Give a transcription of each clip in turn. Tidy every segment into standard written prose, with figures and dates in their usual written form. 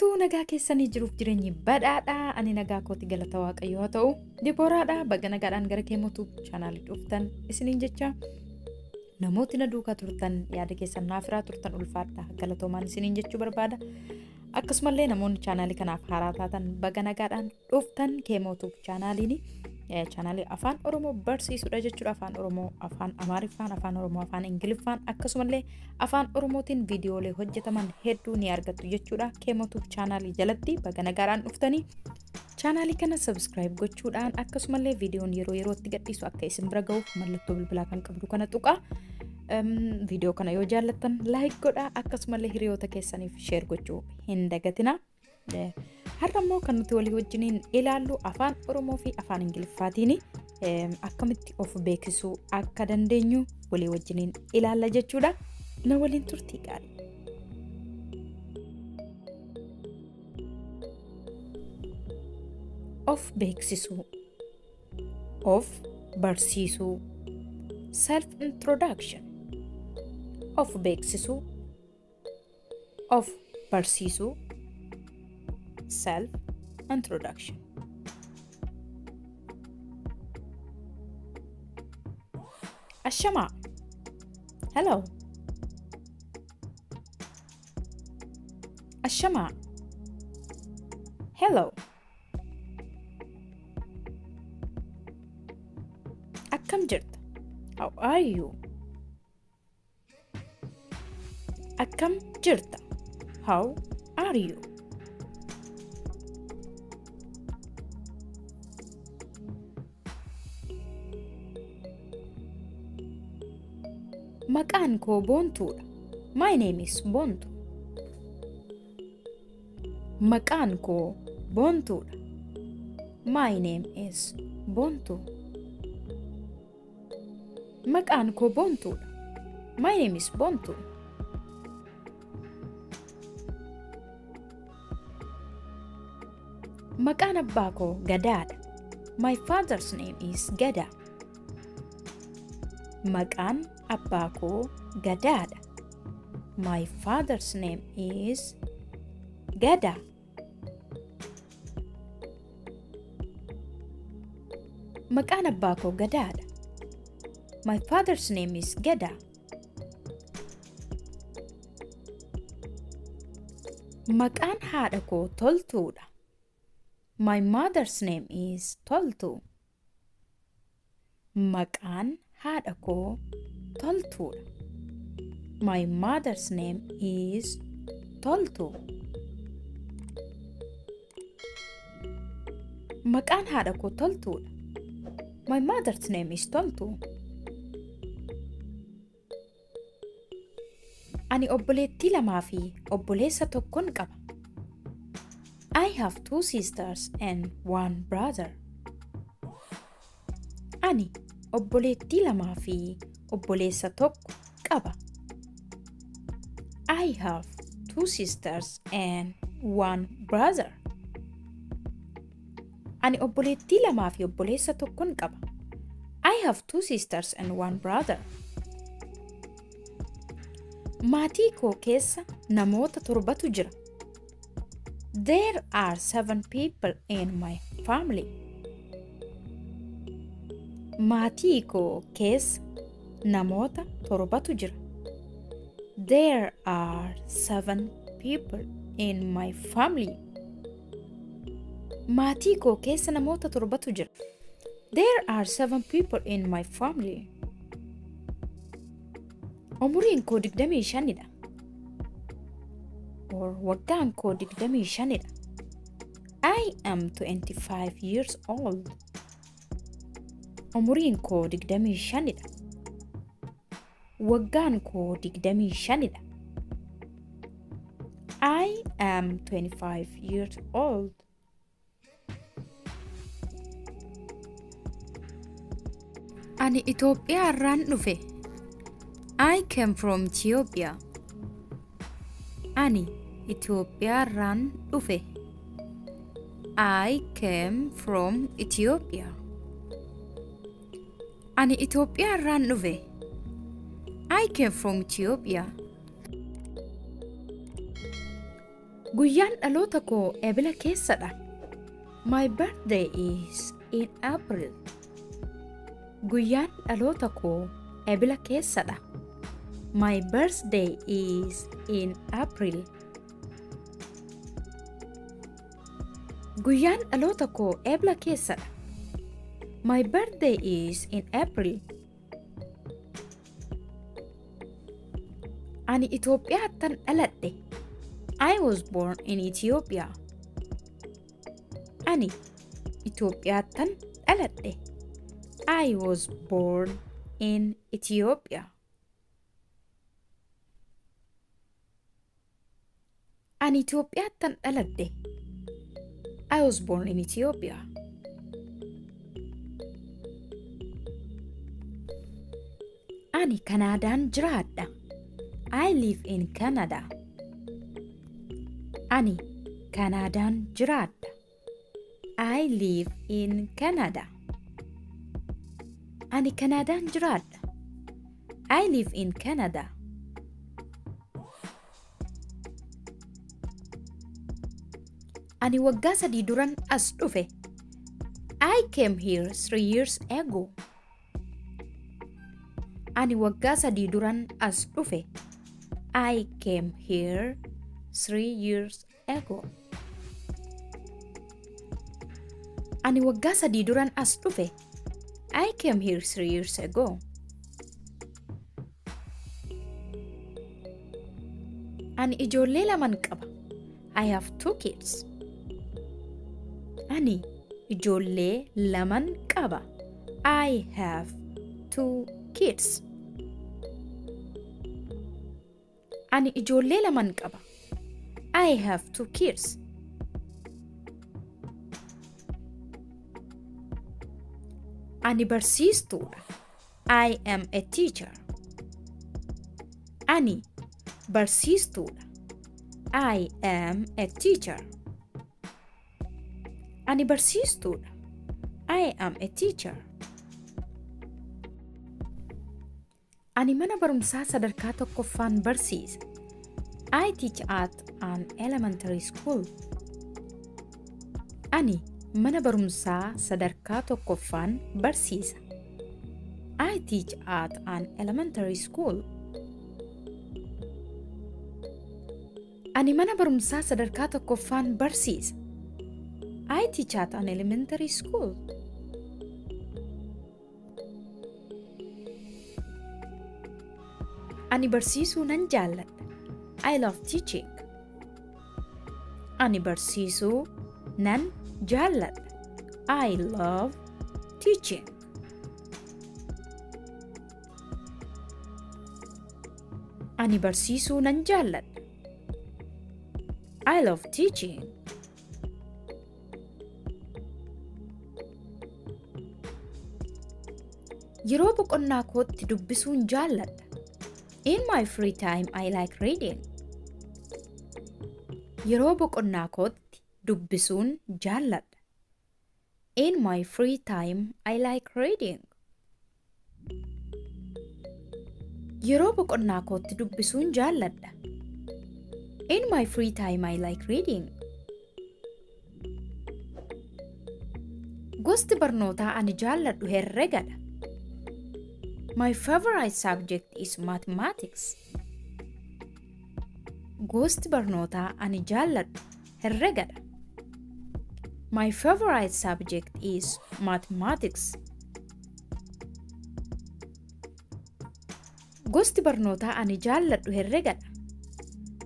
Akkamitu nagaa keessanii jiruuf jireenyi badhaadhaa ani nagaa kooti galata waaqayyoo haa ta'u Dibooraadha baga nagaadhaan gara keemotu chaanaalii dhuftan isiniin jecha namooti na duukaa turtan yaada keessan naaf irraa turtan ulfaadha galatoomaan isiniin jechuu barbaada akkasumallee namoonni chaanaalii kanaaf haaraa taatan baga nagaadhaan dhuftan keemotu chaanaaliini chaanaalii Afan Oromo barsiisuudha jechuudha Afan Oromo Afan Amaariffaan Afan Oromo Afan Ingiliffaan akkasumallee Afan Oromootiin viidiyoolee hojjetaman hedduu ni argattu jechuudha keemotu chaanaalii jalatti baga nagaadhaan dhuftanii chaanaalii kana subscribe gochuudhaan akkasumallee viidiyoon yeroo yerootti gadhiisu akka isin bira ga'uuf mallattoo bilbilaa kan qabdu kana tuqaa viidiyoo kana yoo jaallattan like godhaa akkasumallee hiriyoota keessaniif share gochuu hin dagatina har'ammoo kan nuti walii wajjiniin ilaallu Afaan Oromoo fi Afaan Ingiliffaatiin akkamitti of beeksisuu akka dandeenyu walii wajjiniin ilaalla jechuudha na waliin turtii gaarii of beeksisuu of barsiisuu self introduction of beeksisuu of barsiisuu self introduction Ashama hello Ashama hello akkam jirta how are you akkam jirta how are you Maqaan koo Boontuudha. My name is Boontu. Maqaan koo Boontuudha. My name is Boontu. Maqaan koo Boontuudha. My name is Boontu. Maqaan abbaa koo Gadaadha. My father's name is Gada. Maqaan abbaa koo Gadaadha. My father's name is Gada. Maqaan abbaa koo Gadaadha. My father's name is Gada. Maqaan haadha koo Toltuudha. My mother's name is Toltu. Maqaan haadha koo Toltuudha. My mother's name is Toltu. Maqaan haadha koo Toltuudha. My mother's name is Toltu. Ani obboleettii lamaa fi obboleessa tokkon qaba. I have 2 sisters and 1 brother. Ani obboleettii lamaa fi obboleessa tokko qaba. I have 2 sisters and 1 brother. Ani obboleettii lamaa fi obboleessa tokkon qaba. I have 2 sisters and 1 brother. Maatii koo keessa namoota 7tu jira. There are 7 people in my family. Maatii koo keessa namoota 7tu jira. There are 7 people in my family. Maatii koo keessa namoota 7tu jira. There are 7 people in my family. Umuriin koo 25dha. Waggaan koo 25dha. I am 25 years old. Umuriin koo 25dha. Waggaan koo 25dha. I am 25 years old. Ani Itoophiyaa irraan dhufe. I came from Ethiopia. Ani Itoophiyaa irraan dhufe. I came from Ethiopia. Ani Itoophiyaa irraan dhufe. I came from Ethiopia. Guyyaan dhaloota koo eebila keessadha. My birthday is in April. Guyyaan dhaloota koo eebila keessadha. My birthday is in April. Guyyaan dhaloota koo eebila keessadha. My birthday is in April. Ani Itoophiyaattan dhaladhe. I was born in Ethiopia. Ani Itoophiyaattan dhaladhe. I was born in Ethiopia. Ani Itoophiyaattan dhaladhe. I was born in Ethiopia. Ani Kanaadaan jiraadha. I live in Canada. Ani Kanaadaan jiraadha. I live in Canada. Ani Kanaadaan jiraadha. I live in Canada. Ani waggaa 3 duran as dhufe. I came here 3 years ago. Ani waggaa 3 duran as dhufe. I came here 3 years ago. Ani waggaa 3 duran as dhufe. I came here 3 years ago. Ani ijoollee 2 qaba. I have 2 kids. Ani ijoollee 2 qaba. I have 2 kids. Ani ijoollee 2 qaba. I have 2 kids. Ani barsiistuudha. I am a teacher. Ani barsiistuudha. I am a teacher. Ani barsiistuudha. I am a teacher. Ani mana barumsaa sadarkaa tokkoffaan barsiisa. I teach at an elementary school. Ani mana barumsaa sadarkaa tokkoffaan barsiisa. I teach at an elementary school. Ani mana barumsaa sadarkaa tokkoffaan barsiisa. I teach at an elementary school. Ani barsiisuu nan jaalladha. I love teaching. Ani barsiisuu nan jaalladha. I love teaching. Ani barsiisuu nan jaalladha. I love teaching. Yeroo boqonnaa kootti dubbisuun jaalladha. In my free time, I like reading. Yeroo boqonnaa kootti dubbisuun jaalladha. In my free time, I like reading. Yeroo boqonnaa kootti dubbisuun jaalladha. In my free time, I like reading. Gosti barnootaa ani jaalladhu herregadha. My favorite subject is mathematics. Gosti barnootaa ani jaalladhu herregadha. My favorite subject is mathematics. Gosti barnootaa ani jaalladhu herregadha.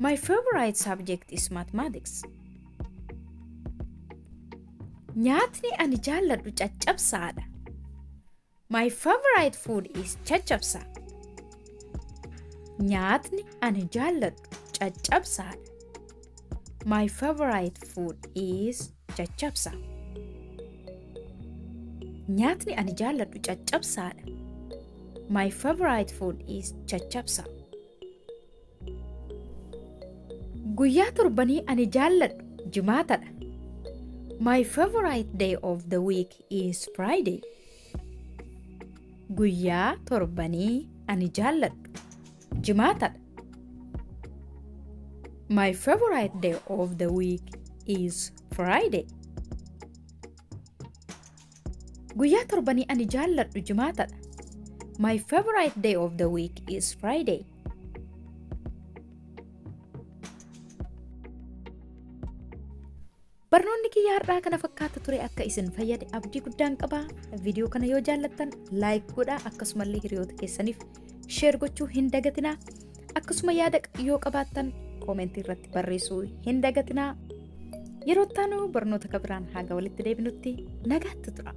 My favorite subject is mathematics. Nyaatni ani jaalladhu caccabsaadha. My favorite food is caccabsa. Nyaatni ani jaalladhu caccabsaadha. My favorite food is caccabsa. Nyaatni ani jaalladhu caccabsaadha. My favorite food is caccabsa. Guyyaa torbanii ani jaalladhu jimaatadha. My favorite day of the week is Friday. Guyyaa torbanii ani jaalladhu jimaatadha. My favorite day of the week is Friday. Guyyaa torbanii ani jaalladhu jimaatadha. My favorite day of the week is Friday. Barnoonni kiyya har'aa kana fakkaata ture akka isin fayyade abdii guddaan qaba. Viidiyoo kana yoo jaallattan like godhaa akkasumallee hiriyoota keessaniif share gochuu hin dagatinaa. Akkasuma yaada yoo qabaattan koomentii irratti barreessuu hin dagatinaa. Yeroo itti aanu barnoota kabiraan haga walitti deebinutti nagaatti tura.